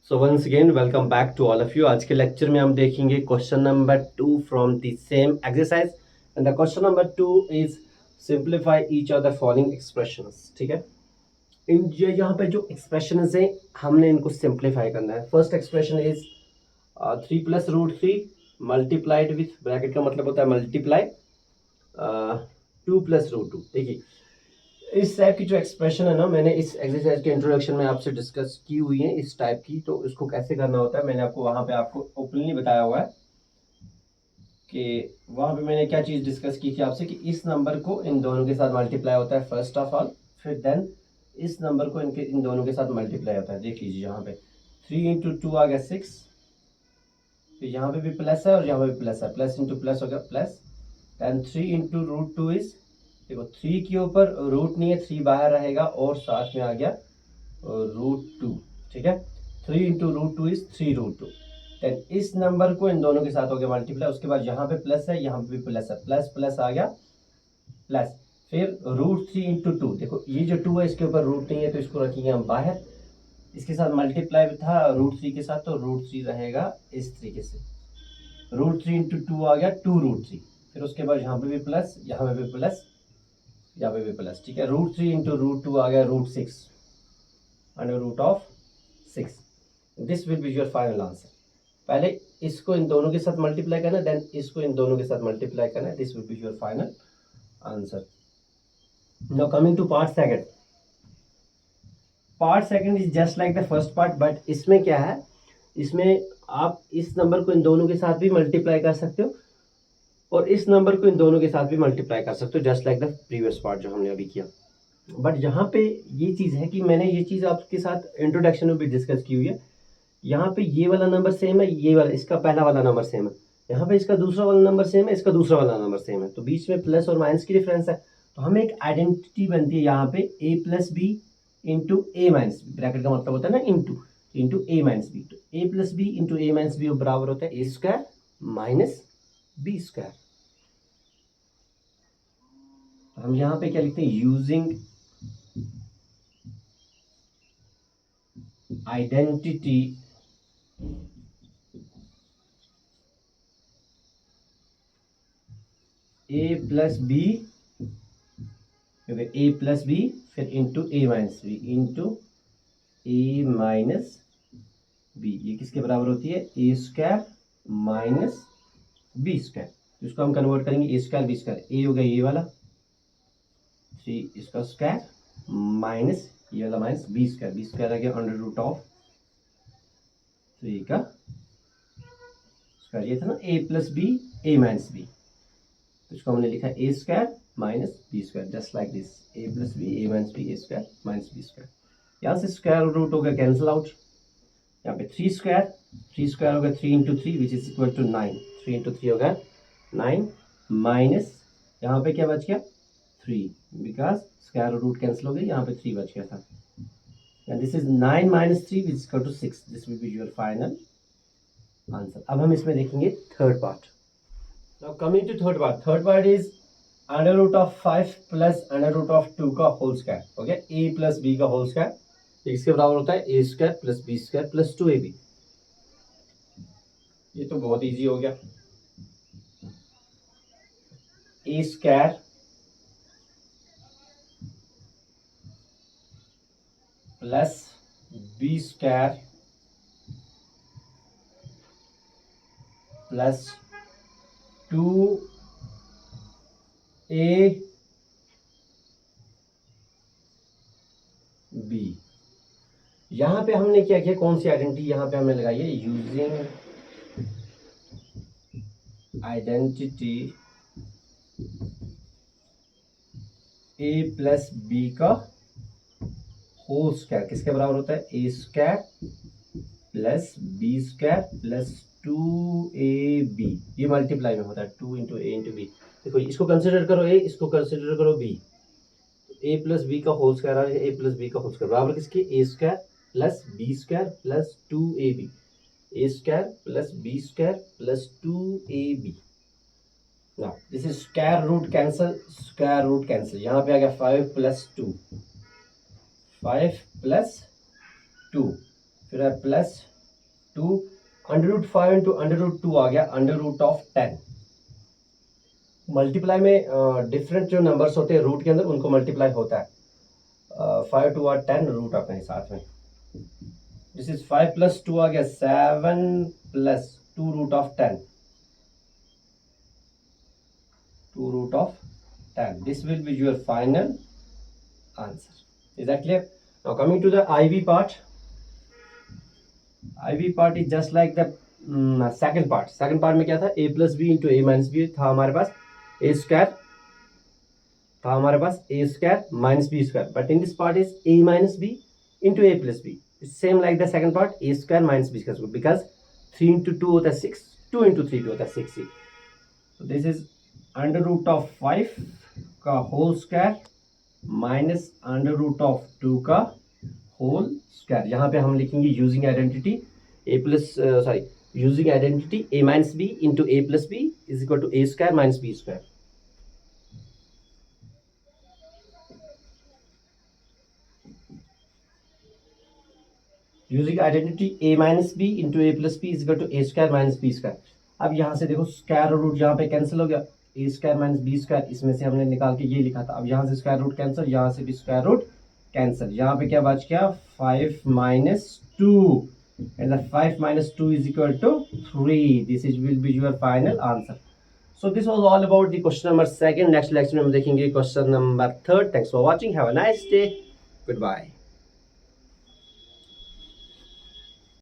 So once again welcome back to all of you. आज के lecture में हम देखेंगे question number 2 from the same exercise and the question number 2 is simplify each of the following expressions. ठीक है, इन यहाँ पे जो एक्सप्रेशंस हैं हमने इनको सिंप्लीफाई करना है। First expression is 3 + √3 multiplied with bracket का मतलब होता है मल्टीप्लाई 2 + √2। देखिए इस टाइप की जो एक्सप्रेशन है ना, मैंने इस एक्सरसाइज के इंट्रोडक्शन में आपसे डिस्कस की हुई है इस टाइप की। तो इसको कैसे करना होता है मैंने आपको वहां पे आपको ओपनली बताया हुआ है कि वहां पे मैंने क्या चीज डिस्कस की थी आपसे कि इस नंबर को इन दोनों के साथ मल्टीप्लाई होता है फर्स्ट ऑफ ऑल, फिर देन इस नंबर को इन दोनों के साथ मल्टीप्लाई होता है। देख लीजिए यहाँ पे 3 × 2 आ गया 6, फिर यहाँ पे भी प्लस है और यहाँ पे भी प्लस है, प्लस इंटू प्लस हो गया प्लस। देन 3 × √2 इज, देखो 3 के ऊपर रूट नहीं है, 3 बाहर रहेगा और साथ में आ गया √2। ठीक है, 3 × √2 इज 3√2। देन इस नंबर को इन दोनों के साथ हो गया मल्टीप्लाई, उसके बाद यहाँ पे प्लस है यहाँ पे भी प्लस है, प्लस प्लस आ गया प्लस, फिर √3 × 2। देखो ये जो 2 है इसके ऊपर रूट नहीं है तो इसको रखेंगे हम बाहर, इसके साथ मल्टीप्लाई था √3 के साथ तो √3 रहेगा इस तरीके से। √3 × 2 आ गया 2√3, फिर उसके बाद यहाँ पे भी प्लस यहाँ पे भी प्लस यहाँ पे भी प्लस। ठीक है, √3 × √2 आ गया √6 √6। This will be your final answer. पहले इसको इन दोनों के साथ मल्टीप्लाई करना, देन इसको इन दोनों के साथ मल्टीप्लाई करना, this will be your final answer. Now coming to part second. Part second is just like the first part, but इसमें क्या है, इसमें आप इस नंबर को इन दोनों के साथ भी मल्टीप्लाई कर सकते हो और इस नंबर को इन दोनों के साथ भी मल्टीप्लाई कर सकते हो, just like the previous part जो हमने अभी किया। बट यहाँ पे ये चीज़ है कि मैंने ये चीज़ आपके साथ इंट्रोडक्शन में भी डिस्कस की हुई है। यहाँ पे ये वाला नंबर सेम है, ये वाला इसका पहला वाला नंबर सेम है, यहाँ पे इसका दूसरा वाला नंबर सेम है, इसका दूसरा वाला नंबर सेम है, तो बीच में प्लस और माइनस की डिफरेंस है। तो हमें एक आइडेंटिटी बनती है यहाँ पे a + b × a - b, bracket का मतलब होता है ना इंटू a - b। तो a + b × a - b बराबर होता है a² - b²। हम यहाँ पे क्या लिखते हैं, यूजिंग आइडेंटिटी a + b, क्योंकि a + b फिर into a - b into a - b, ये किसके बराबर होती है a² - b²। इसको हम कन्वर्ट करेंगे a² b², a हो गया ये वाला 3 इसका स्क्वायर माइनस ये वाला माइनस b² आ गया √3 का स्क्वायर। ये था ना a + b a - b, तो इसको हमने लिखा a² - b², just like this a + b a - b a² - b²। यहाँ से स्क्वायर रूट हो गया कैंसिल आउट, यहाँ पे 3² हो गया 3 × 3 विच इज इक्वल टू 9, 3 × 3 हो गया 9 माइनस यहाँ पे क्या बच गया 3, बिकॉज स्क्वायर रूट कैंसिल हो गई, यहाँ पे 3 बच गया था। And this is 9 - 3 which is equal to 6। This will be your final answer. अब हम इसमें देखेंगे third part. Now coming to third part. Third part is √5 + √2 का होल स्क्वायर हो गया a + b का होल स्क्वायर, इसके बराबर होता है a² + b² + 2ab। ये तो बहुत इजी हो गया, a² + b² + 2ab। यहाँ पे हमने क्या किया, कौन सी आइडेंटिटी यहाँ पे हमने लगाई है, यूजिंग आइडेंटिटी a + b का होल स्क्वायर किसके बराबर होता है a² + b² + 2ab। ये मल्टीप्लाई में होता है 2 × a × b। देखो इसको कंसिडर करो a, इसको कंसिडर करो b, a + b का होल स्क्वायर आ गया, a + b का होल स्क्वायर बराबर किसके a² + b² + 2ab, a² + b² + 2ab। Now this is square root cancel, यहाँ पे आ गया 5 + 2, 5 + 2 फिर है 2 √5 इंटू √2 आ गया √10। मल्टीप्लाई में डिफरेंट जो नंबर्स होते हैं रूट के अंदर उनको मल्टीप्लाई होता है। 5 2 और 10 रूट अपने साथ में। दिस इज 5 + 2 आ गया 7 + 2 √10। 2 √10. This will be your final answer. Is that clear? Now coming to the IV part. IV part is just like the second part. Second part में क्या था? A + B into A - B था हमारे पास। A square था हमारे पास A square - B square. But in this part is A - B into A + B. It's same like the second part, A square - B square, because 3 into 2 होता है 6, 2 into 3 होता है 6। So this is √5 का whole square minus √2 का whole square. यहाँ पे हम लिखेंगे using identity using identity A - B into A + B is equal to A square - B square. Using identity A - B into A + B is equal to A square - B square. अब यहाँ से देखो square root यहाँ पे cancel हो गया, A square - B square इसमें से हमने निकाल के ये लिखा था। अब यहाँ से स्क्वायर रूट कैंसिल, यहाँ से भी स्क्वायर रूट कैंसिल। यहाँ पे क्या बच गया 5 - 2 and the 5 - 2 is equal to 3. This is will be your final answer. So this was all about the question number 2. Next lecture में हम देखेंगे question number 3. Thanks for watching. Have a nice day. Goodbye.